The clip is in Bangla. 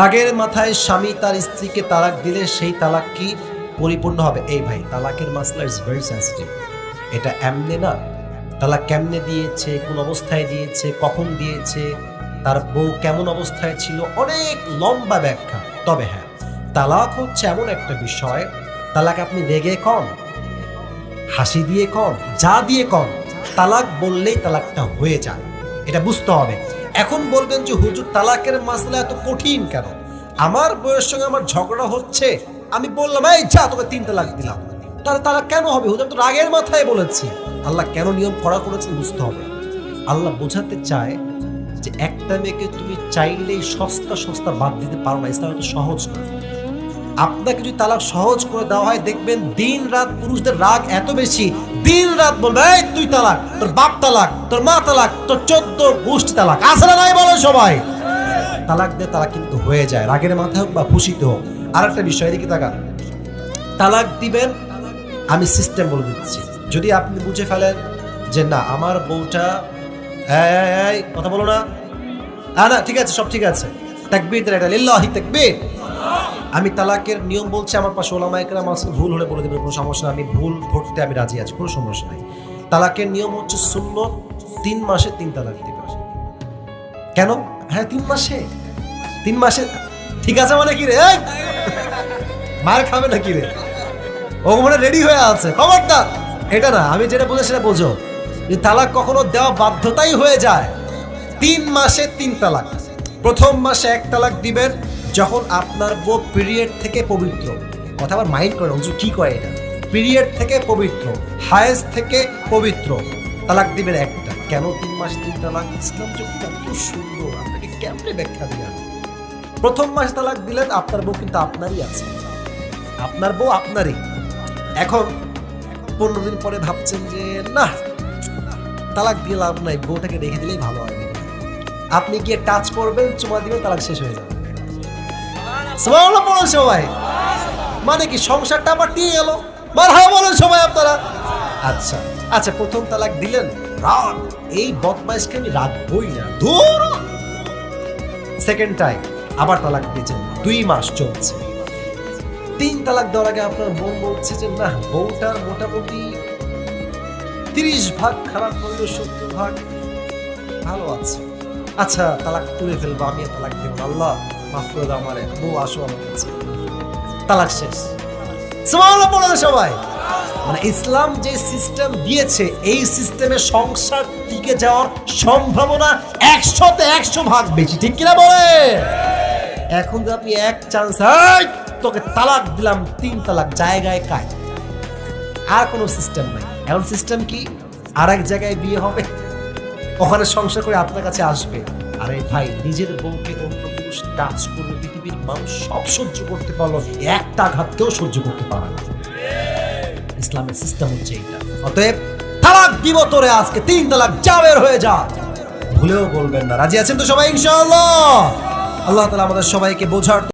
রাগের মাথায় স্বামী তার স্ত্রীকে তালাক দিলে সেই তালাক কি পরিপূর্ণ হবে? এই ভাই, তালাকের মাসলা ইজ ভেরি সেন্সিটিভ। এটা এমনি না। তালাক কেমনে দিয়েছে, কোন অবস্থায় দিয়েছে, কখন দিয়েছে, তার বউ কেমন অবস্থায় ছিল, অনেক লম্বা ব্যাখ্যা। তবে হ্যাঁ, তালাক হচ্ছে এমন একটা বিষয়, তালাক আপনি রেগে কন, হাসি দিয়ে কন, যা দিয়ে কন, তালাক বললেই তালাকটা হয়ে যায়, এটা বুঝতে হবে। এখন বলবেন যে হুজুর তালাকের মাসলা এত কঠিন কেন? আমার বউয়ের সঙ্গে আমার ঝগড়া হচ্ছে, আমি বললাম এই যা তোকে 3 তালাক দিলাম, তাহলে তালাক কেন হবে হুজুর? তো রাগের মাথায় বলেছি। আল্লাহ কেন নিয়ম করা করেছেন বুঝতে হবে। আল্লাহ বোঝাতে চায় যে একটা মেয়েকে তুমি চাইলেই সস্তা সস্তা বাদ দিতে পারো না। ইসলাম এত সহজ না। আপনাকে যদি তালাক সহজ করে দেওয়া হয়, দেখবেন দিন রাত পুরুষদের রাগ এত বেশি, দিন রাত বলবে এই তুই তালাক, তোর বাপ তালাক, তোর মা তালাক, তোর 14 গোষ্ঠী তালাক। আসলে নাই বলে সবাই তালাক দিয়ে তালাক কিন্তু হয়ে যায়, রাগের মাথায় হোক বা খুশিতে হোক। আর একটা বিষয় দিকে তাকান, তালাক দিবেন, আমি সিস্টেম বলে দিচ্ছি। যদি আপনি বুঝে ফেলেন যে না আমার বউটা এই কথা বলো না, না ঠিক আছে, সব ঠিক আছে, তাকবীর দেন, এটা লিল্লাহি তাকবীর। আমি তালাকের নিয়ম বলছি, আমার পাশে ওলামায়ে কেরাম আছেন, ভুল হলে বলে দেবেন, কোনো সমস্যা নেই, আমি ভুল ধরতে আমি রাজি আছি, কোনো সমস্যা নাই। তালাকের নিয়ম হচ্ছে সুন্নত 3 মাসে 3 তালাক দিবেন। কেন? হ্যাঁ 3 মাসে 3 মাসে ঠিক আছে মানে কি রে, মার খাবে না কি রে, ও মানে রেডি হয়ে আছে, খবরদার এটা না। আমি যেটা বলছি সেটা বোঝো, যে তালাক কখনো দেওয়া বাধ্যতাই হয়ে যায়। 3 মাসে 3 তালাক। প্রথম মাসে 1 তালাক দিবেন যখন আপনার বউ পিরিয়ড থেকে পবিত্র। কথা আবার মাইন্ড করে হুজুর কি কয় এটা, পিরিয়ড থেকে পবিত্র, হায়েজ থেকে পবিত্র, তালাক দিবেন 1টা। কেন 3 মাসে 3 তালাক? ইসলাম যে কত সুন্দর, আপনাকে কেমনে ব্যাখ্যা দিলাম। প্রথম মাসে তালাক দিলেন, আপনার বউ কিন্তু আপনারই আছে, আপনার বউ আপনারই। এখন 15 দিন পরে ভাবছেন যে না তালাক দিয়ে লাভ নাই, বউটাকে রেখে দিলেই ভালো হয়। আপনি গিয়ে টাচ করবেন, চুমা দিবেন, তালাক শেষ হয়ে যাবে। সুবহানাল্লাহ বলেন সবাই। মানে কি সংসারটা আবার টিকে গেল? মারহাবা বলেন সবাই আপনারা। আচ্ছা আচ্ছা, প্রথম তালাক দিলেন, রাগ, এই বদমাইশকে আমি রাখবই না, দূর। সেকেন্ড টাইম আবার তালাক দিয়েছেন, 2 মাস চলছে। 3 তালাক দেওয়ার আগে আপনার বোন বলছে যে না বউটার মোটামুটি 30 ভাগ খারাপ হলেও 70 ভাগ ভালো আছে। আচ্ছা তালাক তুলে ফেলবো, আমি তালাক দেবো, আল্লাহ মাফ করে দাও আমারে, বউ আসো আমার কাছে, তালাক শেষ। সুবহানাল্লাহ বলেন সবাই। মানে ইসলাম যে সিস্টেম দিয়েছে, এই সিস্টেমে সংসার টিকে যাওয়ার সম্ভাবনা 100-তে 100 ভাগ বেশি, ঠিক কিনা বলে? এখন যদি আপনি এক চান্স তোকে তালাক দিলাম, 3 তালাক, জায়গায় কায়, আর কোনো সিস্টেম নাই। এখন সিস্টেম কি? আর এক জায়গায় বিয়ে হবে, ওখানে সংসার করে আপনার কাছে আসবে। আরে ভাই, নিজের বউকে অন্য পুরুষ টাচ করবে, পৃথিবীর মানুষ সব সহ্য করতে পারলো, একটা আঘাতকেও সহ্য করতে পারে না। ইসলামের সিস্টেম হচ্ছে এইটা। অতএব তালাক দিব তোরে আজকে, 3 তালাক, যা বের হয়ে যা, ভুলেও বলবেন না। রাজি আছেন তো সবাই ইনশাআল্লাহ? আল্লাহ তাআলা আমাদের সবাইকে বোঝার